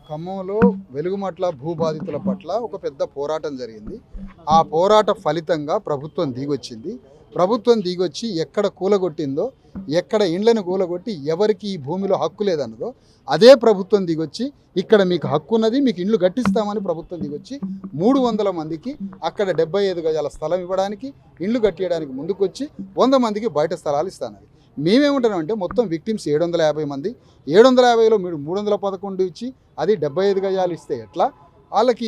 ఖమ్మంలో వెలుగుమట్ల భూబాధితుల పట్ల ఒక పెద్ద పోరాటం జరిగింది. ఆ పోరాట ఫలితంగా ప్రభుత్వం దిగొచ్చింది. ప్రభుత్వం దిగొచ్చి ఎక్కడ కూలగొట్టిందో, ఎక్కడ ఇండ్లను కూలగొట్టి ఎవరికి ఈ భూమిలో హక్కు లేదన్నదో అదే ప్రభుత్వం దిగొచ్చి ఇక్కడ మీకు హక్కు ఉన్నది, మీకు ఇండ్లు కట్టిస్తామని ప్రభుత్వం దిగొచ్చి 300 మందికి అక్కడ 75 గజాల స్థలం ఇవ్వడానికి, ఇండ్లు కట్టియడానికి ముందుకొచ్చి 100 మందికి బయట స్థలాలు ఇస్తానది. మేమేమంటున్నామంటే మొత్తం విక్టిమ్స్ 750 మంది, 750లో మీరు 311 ఇచ్చి అది 75 గజాలు ఇస్తే ఎట్లా? వాళ్ళకి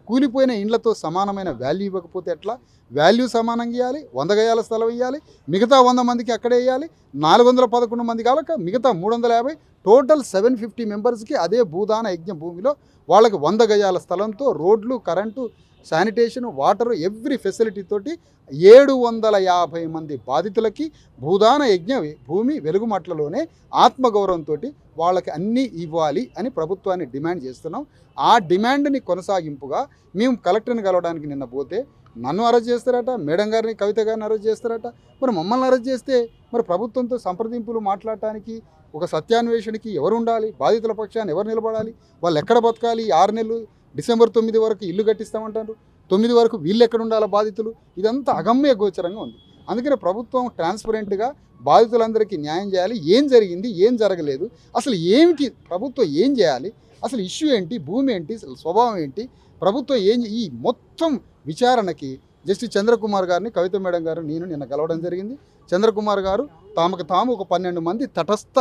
కూలిపోయిన ఇండ్లతో సమానమైన వాల్యూ ఇవ్వకపోతే ఎట్లా? వాల్యూ సమానంగా ఇవ్వాలి, 100 గజాల స్థలం ఇవ్వాలి, మిగతా 100 మందికి అక్కడే ఇవ్వాలి, 411 మంది కావాలక మిగతా 350 టోటల్ 750 మెంబర్స్కి అదే భూదాన యజ్ఞ భూమిలో వాళ్ళకి 100 గజాల స్థలంతో రోడ్లు, current, sanitation, water, every facility తోటి 750 మంది బాధితులకి భూదాన యజ్ఞ భూమి వెలుగుమట్లలోనే ఆత్మగౌరవంతో వాళ్ళకి అన్నీ ఇవ్వాలి అని ప్రభుత్వాన్ని డిమాండ్ చేస్తున్నాం. ఆ డిమాండ్ని కొనసాగింపుగా మేము కలెక్టర్ని కలవడానికి నిన్న పోతే నన్ను అరెస్ట్ చేస్తారట, మేడం గారిని, కవిత గారిని అరెస్ట్ చేస్తారట. మరి మమ్మల్ని అరెస్ట్ చేస్తే మరి ప్రభుత్వంతో సంప్రదింపులు మాట్లాడటానికి, ఒక సత్యాన్వేషణకి ఎవరు ఉండాలి? బాధితుల పక్షాన్ని ఎవరు నిలబడాలి? వాళ్ళు ఎక్కడ బతకాలి? 6 నెలలు డిసెంబర్ 9 వరకు ఇల్లు కట్టిస్తామంటారు, 9 వరకు వీళ్ళు ఎక్కడ ఉండాలి బాధితులు? ఇదంతా అగమ్య గోచరంగా ఉంది. అందుకనే ప్రభుత్వం ట్రాన్స్పరెంట్గా బాధితులందరికీ న్యాయం చేయాలి. ఏం జరిగింది, ఏం జరగలేదు, అసలు ఏమిటి, ప్రభుత్వం ఏం చేయాలి, అసలు ఇష్యూ ఏంటి, భూమి ఏంటి, స్వభావం ఏంటి, ప్రభుత్వం ఏం, ఈ మొత్తం విచారణకి జస్టిస్ చంద్రకుమార్ గారిని, కవిత మేడం గారు, నేను నిన్న కలవడం జరిగింది. చంద్రకుమార్ గారు తాము ఒక 12 మంది తటస్థ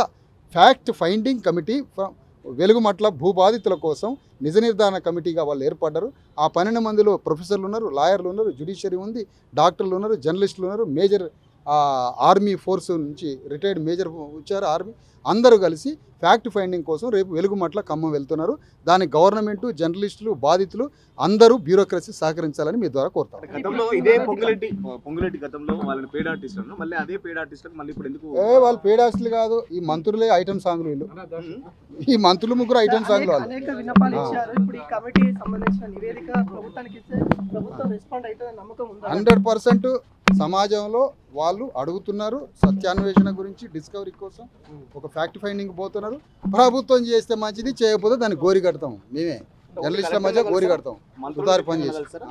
ఫ్యాక్ట్ ఫైండింగ్ కమిటీ వెలుగుమట్ల భూబాధితుల కోసం నిజ నిర్ధారణ కమిటీగా వాళ్ళు ఏర్పడ్డారు. ఆ 12 మందిలో ప్రొఫెసర్లు ఉన్నారు, లాయర్లు ఉన్నారు, జ్యుడిషియరీ ఉంది, డాక్టర్లు ఉన్నారు, జర్నలిస్టులు ఉన్నారు, మేజర్ ఆర్మీ ఫోర్స్ నుంచి రిటైర్డ్ మేజర్ వచ్చారు ఆర్మీ. అందరూ కలిసి ఫ్యాక్ట్ ఫైండింగ్ కోసం రేపు వెలుగుమట్ల ఖమ్మం వెళ్తున్నారు. దానికి గవర్నమెంట్, జర్నలిస్టులు, బాధితులు అందరూ బ్యూరోక్రసీ సహకరించాలని మీ ద్వారా కోరుతాం. గతంలో ఇదే పొంగులేటి గతంలో వాళ్ళని పేడ్ ఆర్టిస్టులు, మళ్ళీ అదే పేడ్ ఆర్టిస్టులకు మళ్ళీ ఇప్పుడు ఎందుకు? వాళ్ళు పేడ్ ఆర్టిస్టులు కాదు, ఈ మంత్రులే ఐటమ్ సాంగ్లు వీళ్ళు. ఈ మంత్రులు ముగ్గురు ఐటమ్ సాంగ్లు వాళ్ళు. 100% సమాజంలో వాళ్ళు అడుగుతున్నారు. సత్యాన్వేషణ గురించి, డిస్కవరీ కోసం ఒక ఫ్యాక్ట్ ఫైండింగ్ పోతున్నారు. ప్రభుత్వం చేస్తే మంచిది, చేయకపోతే దాన్ని గోరి కడతాం. మేమే జర్నలిస్టుల మధ్య గోరి కడతాం. ఉదారి పని చేస్తాం.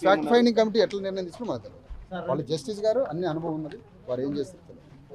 ఫ్యాక్ట్ ఫైండింగ్ కమిటీ ఎట్లా నిర్ణయం తీసుకుని మాకు వాళ్ళు జస్టిస్ గారు అన్ని అనుభవం ఉన్నది, వారు ఏం చేస్తారు.